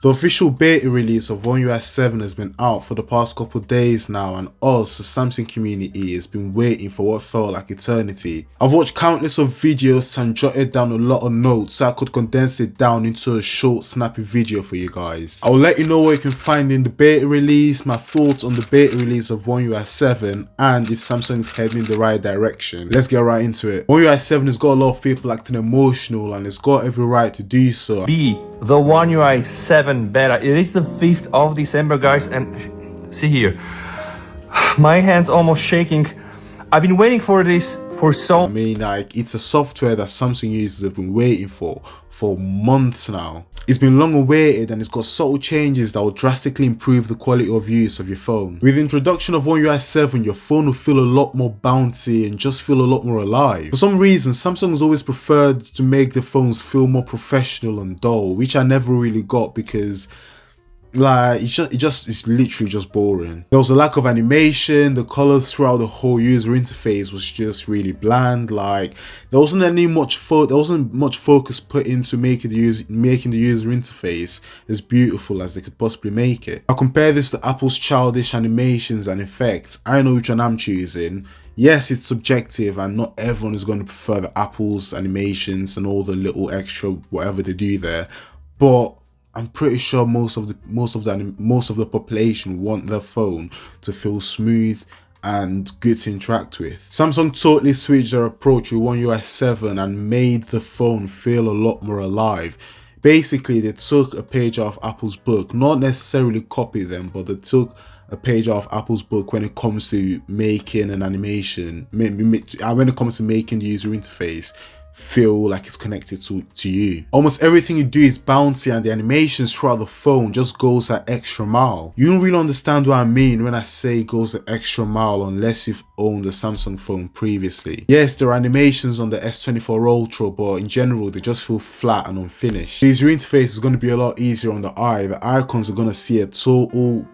The official beta release of One UI 7 has been out for the past couple of days now, and us, the Samsung community, has been waiting for what felt like eternity. I've watched countless of videos and jotted down a lot of notes so I could condense it down into a short snappy video for you guys. I'll let you know what you can find in the beta release, my thoughts on the beta release of One UI 7, and if Samsung is heading in the right direction. Let's get right into it. One UI 7 has got a lot of people acting emotional, and it's got every right to do so. The One UI 7 beta. It is the 5th of December, guys, and see here, my hand's almost shaking. I've been waiting for this for so... I mean, like, it's a software that Samsung users have been waiting for months now. It's been long awaited, and it's got subtle changes that will drastically improve the quality of use of your phone. With the introduction of One UI 7, your phone will feel a lot more bouncy and just feel a lot more alive. For some reason, Samsung has always preferred to make the phones feel more professional and dull, which I never really got because like it's literally just boring. There was a lack of animation, the colors throughout the whole user interface was just really bland. Like there wasn't much focus put into making the user interface as beautiful as they could possibly make it. I'll compare this to Apple's childish animations and effects. I know which one I'm choosing. Yes, it's subjective and not everyone is going to prefer the Apple's animations and all the little extra whatever they do there, but I'm pretty sure most of the population want their phone to feel smooth and good to interact with. Samsung totally switched their approach with One UI 7 and made the phone feel a lot more alive. Basically, they took a page out of Apple's book, not necessarily copy them, but they took a page out of Apple's book when it comes to making an animation, when it comes to making the user interface feel like it's connected to you. Almost everything you do is bouncy, and the animations throughout the phone just goes that extra mile. You don't really understand what I mean when I say goes the extra mile unless you've owned a Samsung phone previously. Yes, there are animations on the S24 Ultra, but in general they just feel flat and unfinished. The user interface is going to be a lot easier on the eye. The icons are going to see a total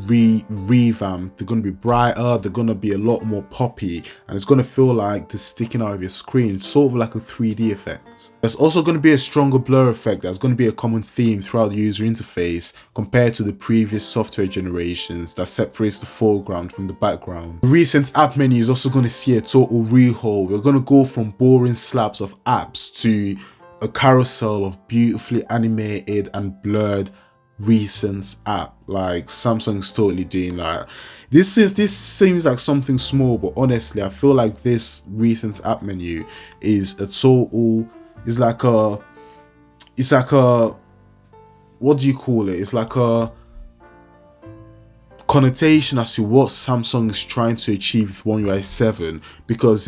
revamp. They're going to be brighter, they're going to be a lot more poppy, and it's going to feel like they're sticking out of your screen, sort of like a 3D effect. There's also going to be a stronger blur effect that's going to be a common theme throughout the user interface compared to the previous software generations that separates the foreground from the background. The recent app menu is also going to see a total rehaul. We're going to go from boring slabs of apps to a carousel of beautifully animated and blurred recent app. Like Samsung's totally doing that. This seems like something small, but honestly I feel like this recent app menu is a total, it's like a what do you call it, it's like a connotation as to what Samsung is trying to achieve with One UI 7, because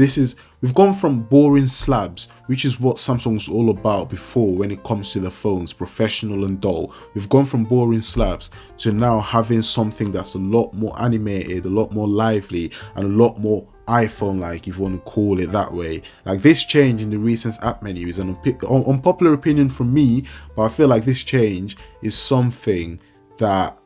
we've gone from boring slabs, which is what Samsung was all about before when it comes to the phones, professional and dull. We've gone from boring slabs to now having something that's a lot more animated, a lot more lively, and a lot more iPhone-like, if you want to call it that way. Like this change in the recent app menu is an unpopular opinion from me, but I feel like this change is something that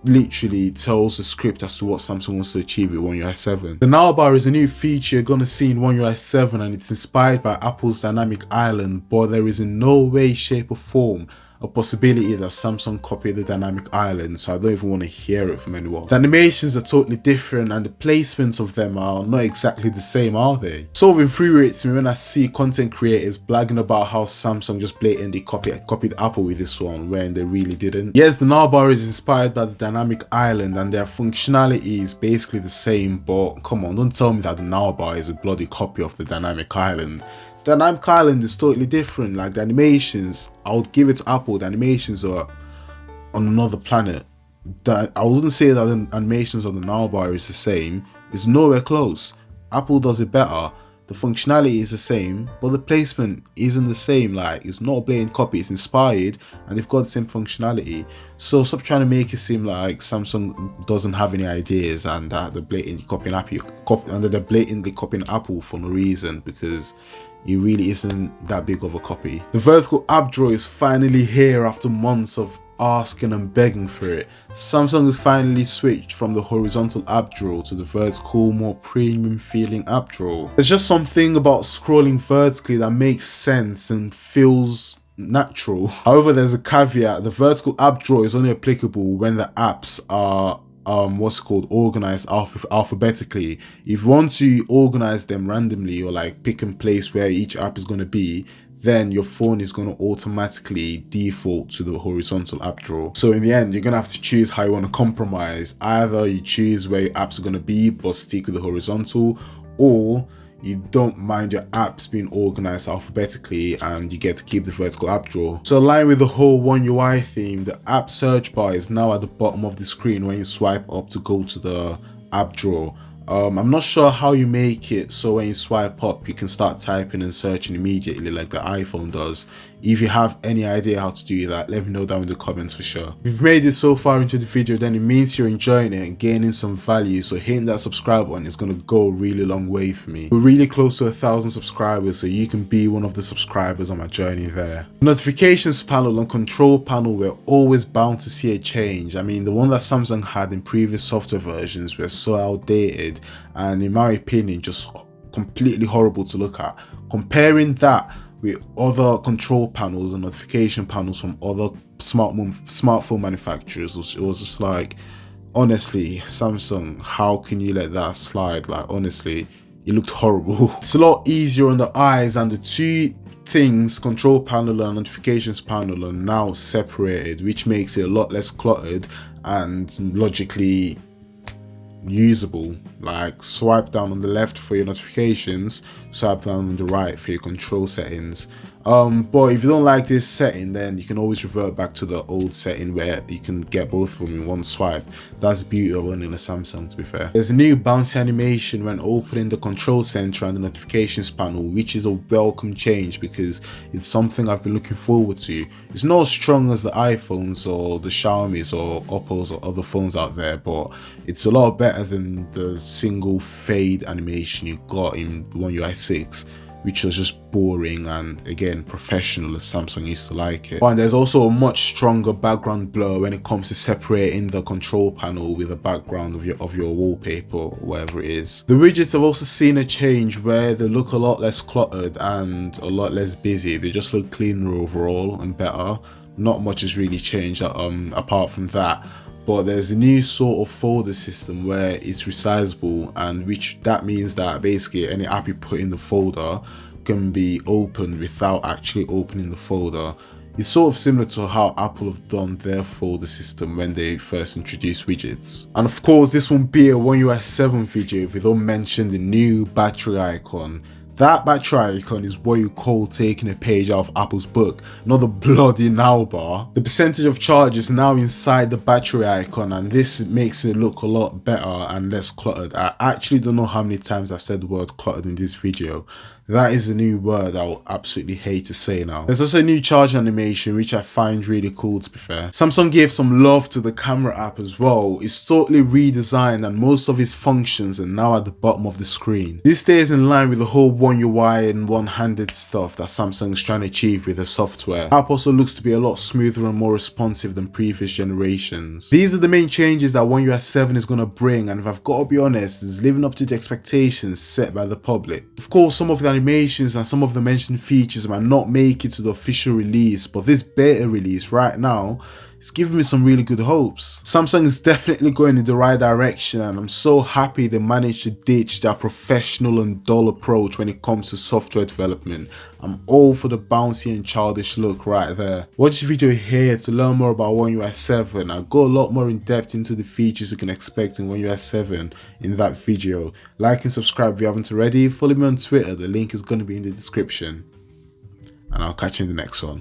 literally tells the script as to what Samsung wants to achieve with One UI 7. The Now Bar is a new feature you're going to see in One UI 7, and it's inspired by Apple's Dynamic Island, but there is in no way, shape or form a possibility that Samsung copied the Dynamic Island, so I don't even want to hear it from anyone. The animations are totally different and the placements of them are not exactly the same, are they? So it infuriates me when I see content creators blagging about how Samsung just blatantly copied Apple with this one when they really didn't. Yes, the Now Bar is inspired by the Dynamic Island and their functionality is basically the same, but come on, don't tell me that the Now Bar is a bloody copy of the Dynamic Island. Dynamic Island is totally different. Like the animations, I would give it to Apple. The animations are on another planet. That I wouldn't say that the animations on the Now Bar is the same. It's nowhere close. Apple does it better. The functionality is the same, but the placement isn't the same. Like it's not a blatant copy. It's inspired, and they've got the same functionality. So stop trying to make it seem like Samsung doesn't have any ideas and that they're blatantly copying Apple for no reason, because it really isn't that big of a copy. The vertical app drawer is finally here after months of asking and begging for it. Samsung has finally switched from the horizontal app drawer to the vertical, more premium feeling app drawer. There's just something about scrolling vertically that makes sense and feels natural. However, there's a caveat: the vertical app drawer is only applicable when the apps are organized alphabetically. If you want to organize them randomly or like pick and place where each app is going to be, then your phone is going to automatically default to the horizontal app drawer. So in the end, you're going to have to choose how you want to compromise. Either you choose where your apps are going to be but stick with the horizontal, or you don't mind your apps being organized alphabetically and you get to keep the vertical app drawer. So aligned with the whole One UI theme, the app search bar is now at the bottom of the screen when you swipe up to go to the app drawer. I'm not sure how you make it so when you swipe up you can start typing and searching immediately like the iPhone does. If you have any idea how to do that, let me know down in the comments for sure. If you've made it so far into the video, then it means you're enjoying it and gaining some value, so hitting that subscribe button is going to go a really long way for me. We're really close to 1,000 subscribers, so you can be one of the subscribers on my journey there. The notifications panel and control panel, we're always bound to see a change. I mean, the one that Samsung had in previous software versions were so outdated and in my opinion just completely horrible to look at. Comparing that with other control panels and notification panels from other smartphone manufacturers, it was just like, honestly, Samsung, how can you let that slide? Like, honestly, it looked horrible. It's a lot easier on the eyes, and the two things, control panel and notifications panel, are now separated, which makes it a lot less cluttered and logically usable. Like, swipe down on the left for your notifications, swipe down on the right for your control settings. But if you don't like this setting, then you can always revert back to the old setting where you can get both of them in one swipe. That's the beauty of running a Samsung, to be fair. There's a new bouncy animation when opening the control center and the notifications panel, which is a welcome change because it's something I've been looking forward to. It's not as strong as the iPhones or the Xiaomi's or Oppos or other phones out there, but it's a lot better than the single fade animation you got in One UI 6, which was just boring and again professional as Samsung used to like it. And there's also a much stronger background blur when it comes to separating the control panel with the background of your wallpaper or whatever it is. The widgets have also seen a change where they look a lot less cluttered and a lot less busy. They just look cleaner overall and better. Not much has really changed apart from that. But there's a new sort of folder system where it's resizable, and that means that basically any app you put in the folder can be opened without actually opening the folder. It's sort of similar to how Apple have done their folder system when they first introduced widgets. And of course, this won't be a One UI 7 video if we don't mention the new battery icon. That battery icon is what you call taking a page out of Apple's book, not the bloody now bar. The percentage of charge is now inside the battery icon, and this makes it look a lot better and less cluttered. I actually don't know how many times I've said the word cluttered in this video. That is a new word I will absolutely hate to say now. There's also a new charge animation, which I find really cool, to be fair. Samsung gave some love to the camera app as well. It's totally redesigned and most of its functions are now at the bottom of the screen. This stays in line with the whole One UI and one-handed stuff that Samsung is trying to achieve with the software. The app also looks to be a lot smoother and more responsive than previous generations. These are the main changes that One UI 7 is going to bring, and if I've got to be honest, it's living up to the expectations set by the public. Of course, some of the animations and some of the mentioned features might not make it to the official release, but this beta release right now is giving me some really good hopes. Samsung is definitely going in the right direction, and I'm so happy they managed to ditch their professional and dull approach when it comes to software development. I'm all for the bouncy and childish look right there. Watch the video here to learn more about One UI 7. I'll go a lot more in depth into the features you can expect in One UI 7 in that video. Like and subscribe if you haven't already. Follow me on Twitter, the link is going to be in the description. And I'll catch you in the next one.